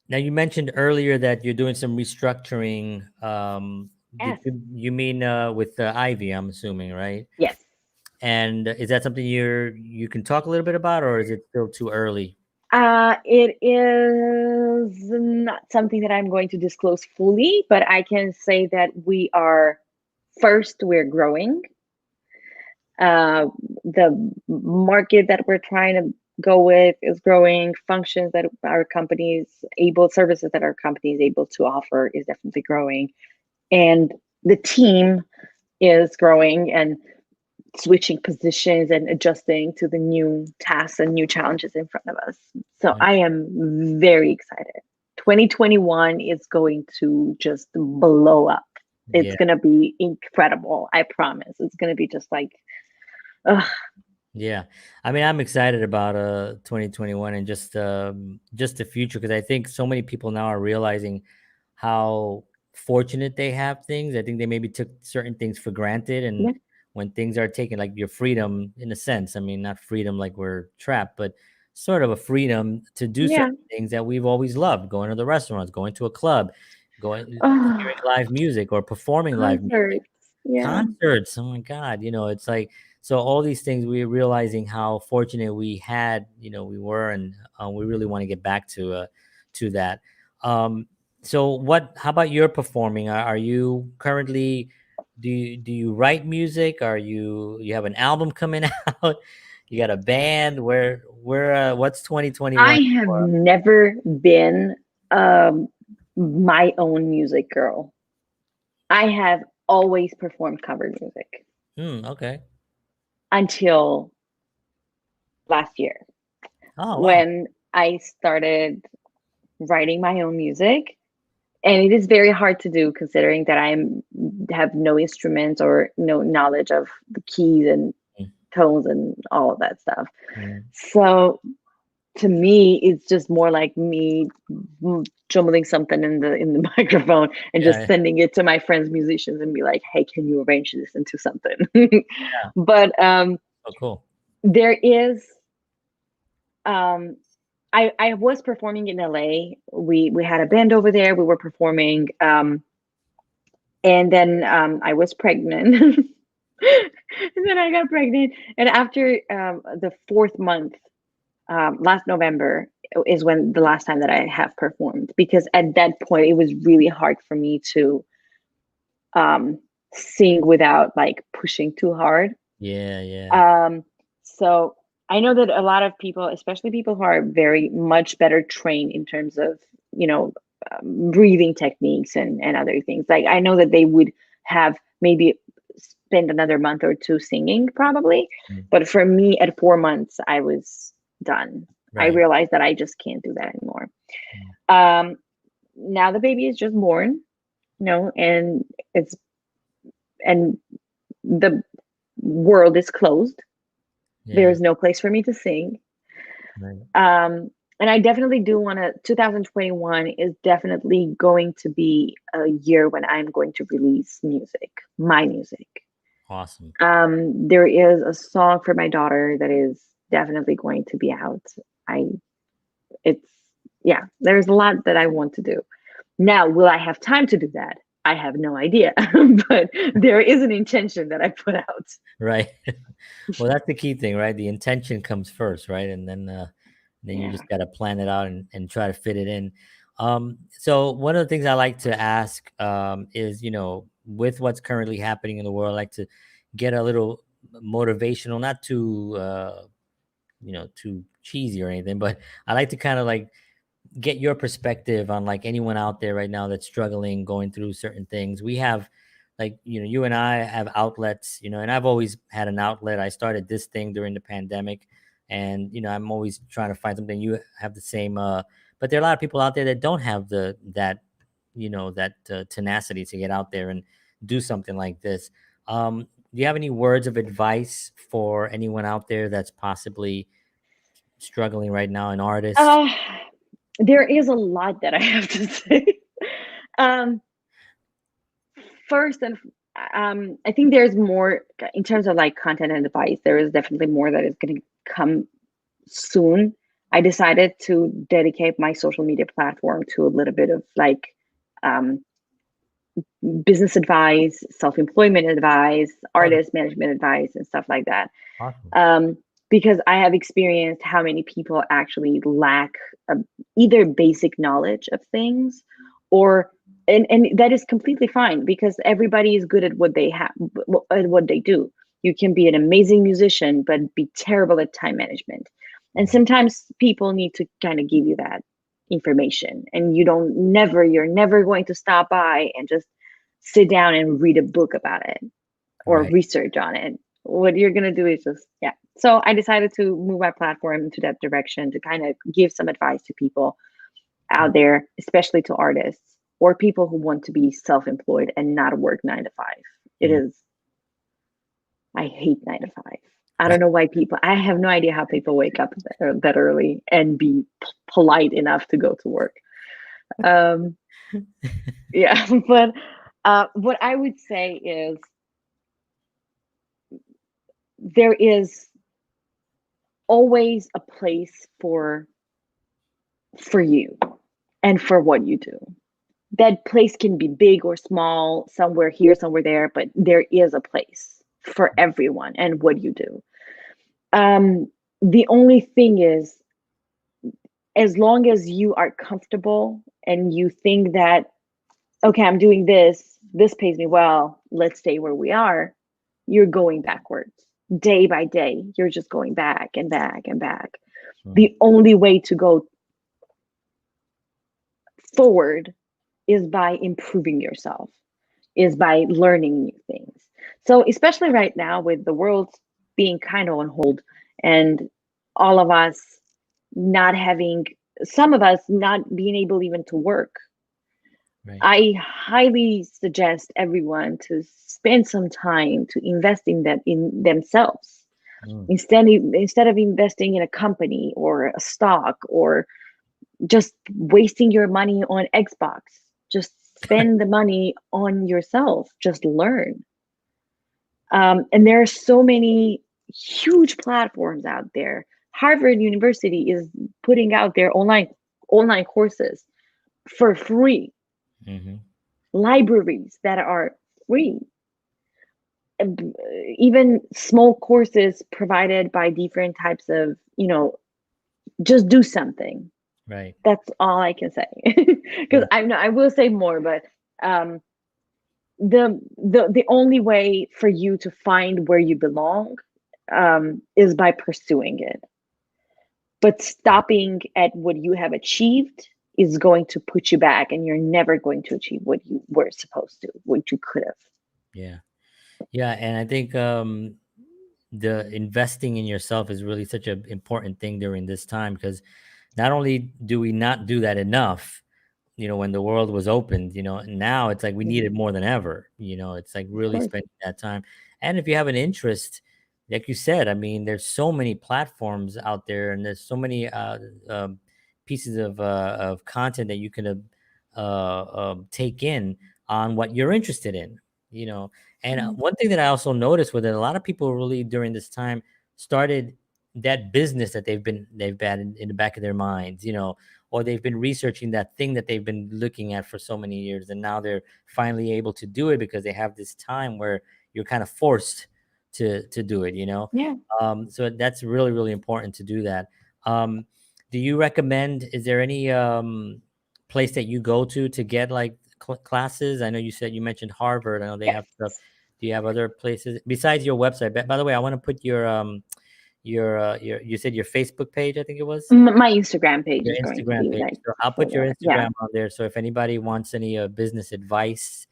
you mentioned earlier that you're doing some restructuring. Yes. You mean with Ivy? I'm assuming, right? Yes. And is that something you can talk a little bit about, or is it still too early? It is not something that I'm going to disclose fully, but I can say that we're growing. The market that we're trying to go with is growing. Functions that services that our company is able to offer is definitely growing. And the team is growing and switching positions and adjusting to the new tasks and new challenges in front of us. So I am very excited. 2021 is going to just blow up. It's going to be incredible. I promise. It's going to be just like, yeah. I mean, I'm excited about 2021 and just the future, because I think so many people now are realizing how fortunate they have things. I think they maybe took certain things for granted, and when things are taken, like your freedom, in a sense, I mean, not freedom like we're trapped, but sort of a freedom to do certain things that we've always loved: going to the restaurants, going to a club, hearing live music, or performing live music. Concerts. Oh my God. It's like, so all these things, we're realizing how fortunate we were, and we really want to get back to that. So how about your performing? Are you currently, do you write music? You have an album coming out? You got a band? What's 2021 I have for? never been my own music girl. I have always performed cover music. Okay. Until last year. Oh, wow. When I started writing my own music. And it is very hard to do, considering that I have no instruments or no knowledge of the keys and tones and all of that stuff. So to me, it's just more like me jumbling something in the microphone and just sending it to my friends musicians and be like, hey, can you arrange this into something? But oh, cool. There is I was performing in LA. We had a band over there. We were performing And then I was pregnant. And then I got pregnant. And after the fourth month, last November is when the last time that I have performed, because at that point it was really hard for me to sing without like pushing too hard. Yeah, yeah. So I know that a lot of people, especially people who are very much better trained in terms of, you know, breathing techniques and other things, like I know that they would have maybe spend another month or two singing probably. Mm. But for me, at 4 months, I was done. I Right. realized that I just can't do that anymore. Mm. Now the baby is just born, you know, and it's and the world is closed. Yeah. There's no place for me to sing. Right. And I definitely do want to. 2021 is definitely going to be a year when I'm going to release music, my music. Awesome. There is a song for my daughter that is definitely going to be out. I, it's, yeah, there's a lot that I want to do. Now, will I have time to do that? I have no idea, but there is an intention that I put out. Right. Well, that's the key thing, right? The intention comes first, right? And then you Yeah. just got to plan it out and try to fit it in. So one of the things I like to ask is, with what's currently happening in the world, I like to get a little motivational, not too, too cheesy or anything, but I like to kind of like get your perspective on like anyone out there right now that's struggling, going through certain things. We have like, you and I have outlets, and I've always had an outlet. I started this thing during the pandemic, and I'm always trying to find something. You have the same but there are a lot of people out there that don't have that tenacity to get out there and do something like this. Do you have any words of advice for anyone out there that's possibly struggling right now, an artist? Uh, there is a lot that I have to say. um, First, and I think there's more in terms of like content and advice. There is definitely more that is going to come soon. I decided to dedicate my social media platform to a little bit of like um, business advice, self-employment advice, Oh, artist management advice, and stuff like that. awesome. Um, because I have experienced how many people actually lack either basic knowledge of things, or and that is completely fine, because everybody is good at what they have, at what they do. You can be an amazing musician but be terrible at time management, and Mhm. sometimes people need to kind of give you that information, and you're never going to stop by and just sit down and read a book about it or Right. research on it. What you're going to do is just, yeah. So I decided to move my platform into that direction to kind of give some advice to people out there, especially to artists or people who want to be self-employed and not work 9 to 5. It Mm. is, I hate 9 to 5. I don't know why people, I have no idea how people wake up that early and be polite enough to go to work. Um, yeah, but what I would say is there is always a place for you and for what you do. That place can be big or small, somewhere here, somewhere there, but there is a place for everyone and what you do. The only thing is, as long as you are comfortable and you think that, okay, I'm doing this pays me well, let's stay where we are, you're going backwards. Day by day, you're just going back and back and back. Mm. The only way to go forward is by improving yourself, is by learning new things. So, especially right now with the world being kind of on hold, and all of us not having, some of us not being able even to work, Right. I highly suggest everyone to spend some time to invest in that, in themselves. Mm. Instead of investing in a company or a stock, or just wasting your money on Xbox, just spend the money on yourself. Just learn. And there are so many huge platforms out there. Harvard University is putting out their online courses for free. Hmm. libraries that are free, even small courses provided by different types of, just do something. Right. That's all I can say. Because Yeah. I will say more, but um, the only way for you to find where you belong is by pursuing it. But stopping at what you have achieved is going to put you back, and you're never going to achieve what you were supposed to, what you could have. Yeah. Yeah. And I think the investing in yourself is really such an important thing during this time, because not only do we not do that enough, when the world was opened, now it's like we need it Mhm. more than ever. It's like Of really course. spending that time. And if you have an interest, like you said, I mean, there's so many platforms out there, and there's so many pieces of content that you can take in on what you're interested in, you know. And Mhm. one thing that I also noticed was that a lot of people really during this time started that business that they've had in the back of their minds, or they've been researching that thing that they've been looking at for so many years, and now they're finally able to do it because they have this time where you're kind of forced to do it. Yeah. So that's really, really important to do that. um, do you recommend, is there any place that you go to get like classes? I know you mentioned Harvard. I know they Yes. have stuff. Do you have other places besides your website? By the way, I want to put your you said your Facebook page, I think it was. My Instagram page Your is going to Instagram be page. like So I'll for put your that. Yeah. Instagram on there. So if anybody wants any business advice,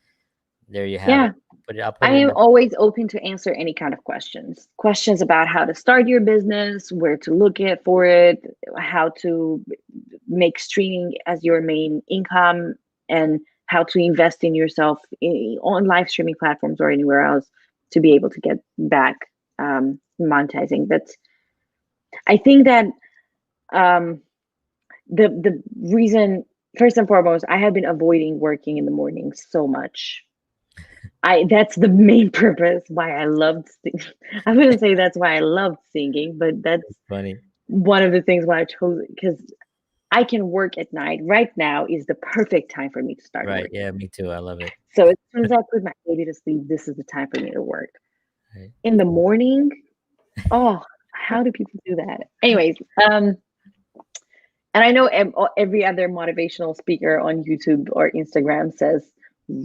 there you have it. Yeah. I'll put I it in am the. always open to answer any kind of questions. Questions about how to start your business, where to look at for it, how to make streaming as your main income, and how to invest in yourself on live streaming platforms or anywhere else to be able to get back monetizing. But I think that um, the reason, first and foremost, I have been avoiding working in the mornings so much. I That's the main purpose why I loved I wouldn't say that's why I loved singing, but that's It's funny. one of the things why I chose it, because I can work at night. Right now is the perfect time for me to start Right. working. Yeah, me too. I love it. So as soon as I put my baby to sleep, this is the time for me to work. Right. In the morning, oh, how do people do that? Anyways, and I know every other motivational speaker on YouTube or Instagram says,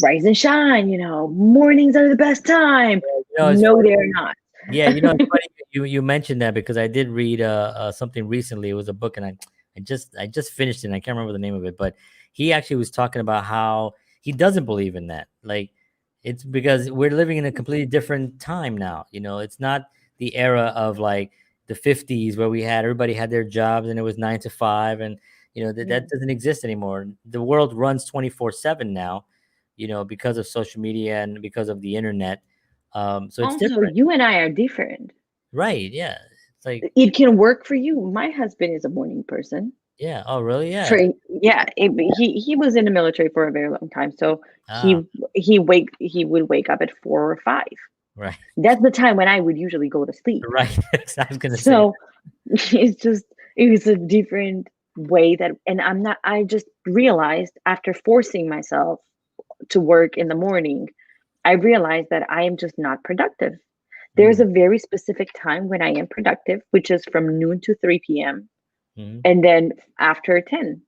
rise and shine, mornings are the best time. It's No, funny. they're not. Yeah, it's funny you mentioned that, because I did read something recently. It was a book, and I just finished it. And I can't remember the name of it, but he actually was talking about how he doesn't believe in that. Like, it's because we're living in a completely different time now. It's not the era of like the 50s where everybody had their jobs and it was 9 to 5, and that Yeah. doesn't exist anymore. The world runs 24/7 now, because of social media and because of the internet. So it's Also, different. you and I are different. Right, yeah. It's like, It can work for you. My husband is a morning person. yeah. Oh, really? For Yeah. Yeah, he was in the military for a very long time, so Ah, he would wake up at 4 or 5. right. That's the time when I would usually go to sleep. Right. I was gonna say. So it was a different way that, and I just realized after forcing myself to work in the morning, I realized that I am just not productive. There's Mm, a very specific time when I am productive, which is from noon to 3 p.m. mhm. and then after 10.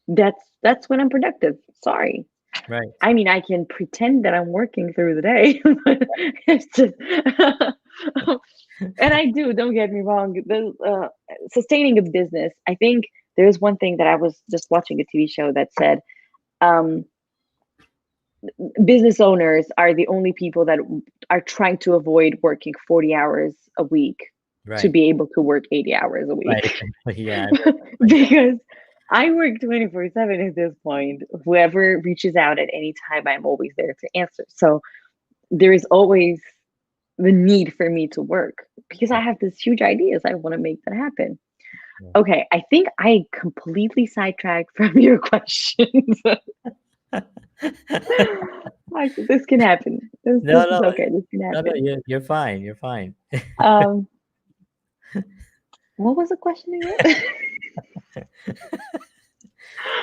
That's when I'm productive. Sorry. Right. I mean, I can pretend that I'm working through the day. But it's just and I do, don't get me wrong. Sustaining a business, I think there's one thing that I was just watching a TV show that said, um, business owners are the only people that are trying to avoid working 40 hours a week to Right. be able to work 80 hours a Right. week. Exactly. Yeah, I read something like that. Because I work 24/7 at this point. Whoever reaches out at any time, I'm always there to answer. So there is always the need for me to work because I have these huge ideas. I want to make that happen. Yeah. Okay, I think I completely sidetracked from your questions. Like, this can happen. This No, is no, okay. This can no, no. happen. You're fine. You're fine. Um, what was the question again?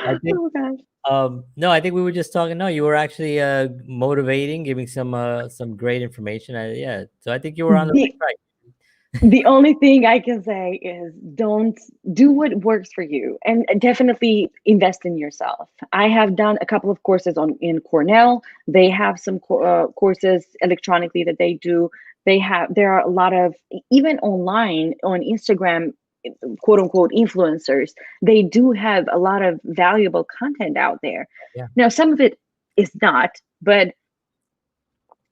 I think Oh gosh. No, I think we were just talking. No, you were actually motivating, giving some great information. Yeah, so I think you were on the The right track. the only thing I can say is don't do what works for you, and definitely invest in yourself. I have done a couple of courses on in Cornell. They have some courses electronically that they do. There are a lot of, even online on Instagram, quote unquote influencers. They do have a lot of valuable content out there. Yeah, Now, some of it is not, but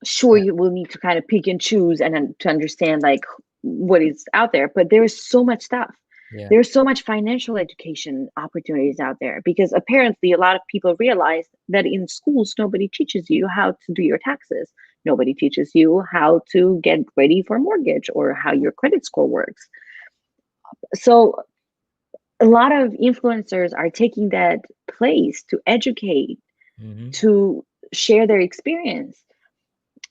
sure, yeah, you will need to kind of pick and choose and to understand like what is out there, but there is so much stuff. yeah, There's so much financial education opportunities out there, because apparently a lot of people realize that in schools nobody teaches you how to do your taxes, nobody teaches you how to get ready for a mortgage or how your credit score works. So a lot of influencers are taking that place to educate, hmm, to share their experience.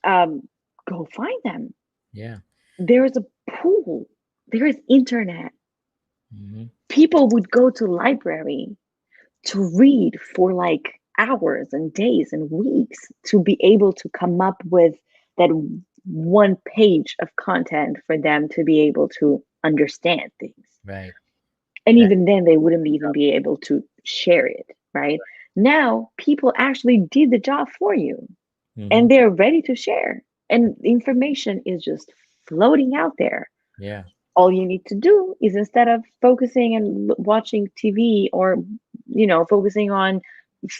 um, Go find them. yeah, There's a pool, there is internet. hmm, People would go to library to read for like hours and days and weeks to be able to come up with that one page of content for them to be able to understand things. right. And That, even then they wouldn't even be able to share it, right? Now people actually did the job for you, hmm, and they're ready to share, and information is just floating out there. yeah, All you need to do is, instead of focusing and watching TV, or focusing on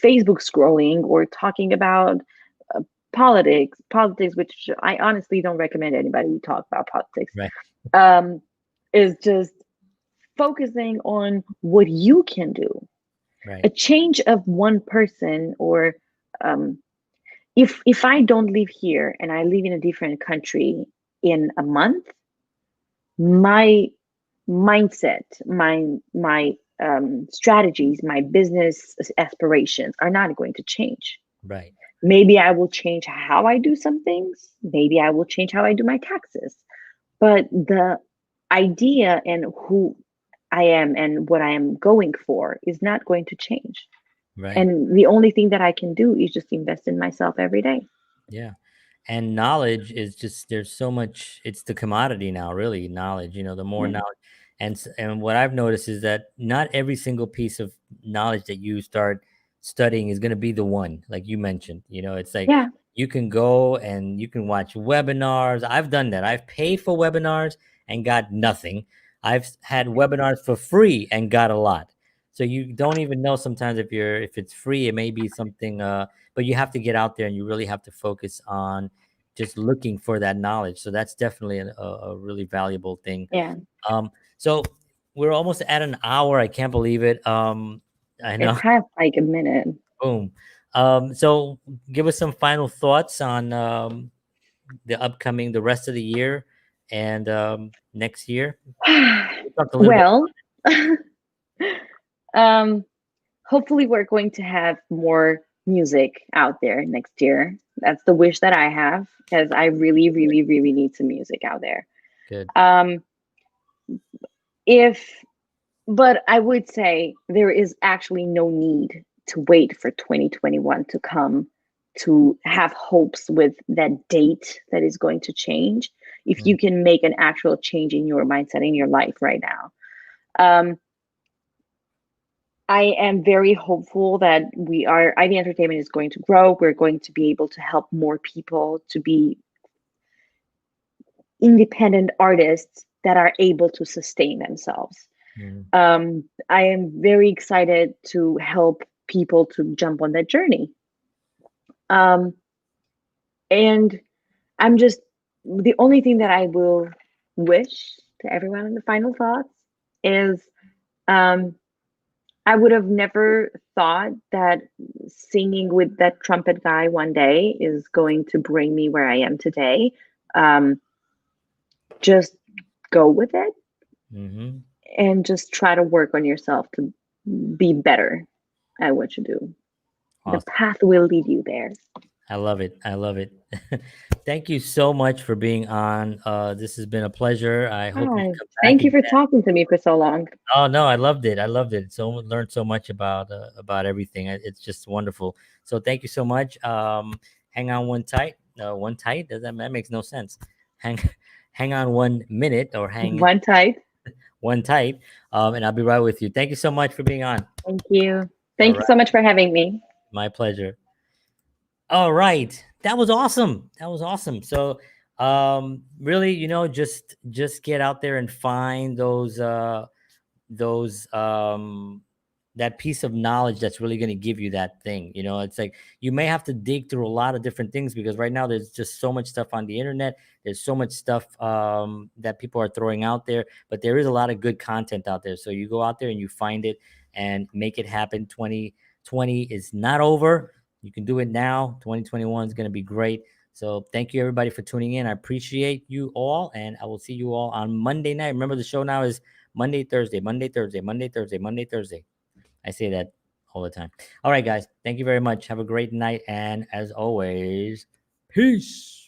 Facebook scrolling or talking about uh, politics, which I honestly don't recommend anybody talk about politics, right, um, is just focusing on what you can do. A right, change of one person, or um, if I don't live here and I live in a different country in a month, my mindset, my strategies, my business aspirations are not going to change. right, Maybe I will change how I do some things. Maybe I will change how I do my taxes. But the idea and who I am and what I am going for is not going to change. right. And the only thing that I can do is just invest in myself every day. Yeah. And knowledge is just, there's so much, it's the commodity now, really, knowledge, the more Yeah. knowledge. And what I've noticed is that not every single piece of knowledge that you start studying is going to be the one, like you mentioned. It's like Yeah. you can go and you can watch webinars. I've done that. I've paid for webinars and got nothing. I've had webinars for free and got a lot. So you don't even know sometimes if it's free, it may be something but you have to get out there and you really have to focus on just looking for that knowledge. So that's definitely a really valuable thing. Yeah. Um, so we're almost at an hour. I can't believe it. I It know. has like a minute. Boom. So give us some final thoughts on the rest of the year and next year. We talked a little bit. Well, um, hopefully we're going to have more music out there next year. That's the wish that I have, because I really, really, really need some music out there. Good. Um, if, but I would say there is actually no need to wait for 2021 to come to have hopes with that date that is going to change. If Mm, you can make an actual change in your mindset, in your life right now. Um, I am very hopeful that ID Entertainment is going to grow. We're going to be able to help more people to be independent artists that are able to sustain themselves. mm, I am very excited to help people to jump on that journey. Um, and I'm just, the only thing that I will wish to everyone in the final thoughts is, um, I would have never thought that singing with that trumpet guy one day is going to bring me where I am today. Um, just go with it, mm-hmm. and just try to work on yourself to be better at what you do. The Awesome. path will lead you there. I love it. I love it. Thank you so much for being on. This has been a pleasure. I hope you Hi. come back Thank you again. for talking to me for so long. Oh no, I loved it. I loved it. So learned so much about everything. It's just wonderful. So thank you so much. Hang on one tight. One tight. That makes no sense. Hang hang on 1 minute or hang One type. one tight. And I'll be right with you. Thank you so much for being on. Thank you. All Thank you right, so much for having me. my pleasure. All right. That was awesome. That was awesome. So really, just get out there and find those that piece of knowledge that's really going to give you that thing. It's like you may have to dig through a lot of different things because right now there's just so much stuff on the internet. There's so much stuff that people are throwing out there, but there is a lot of good content out there. So you go out there and you find it and make it happen. 2020 is not over. You can do it now. 2021 is going to be great. So thank you everybody for tuning in. I appreciate you all, and I will see you all on Monday night. Remember, the show now is Monday, Thursday, Monday, Thursday, Monday, Thursday, Monday, Thursday. I say that all the time. All right, guys. Thank you very much. Have a great night. And as always, peace.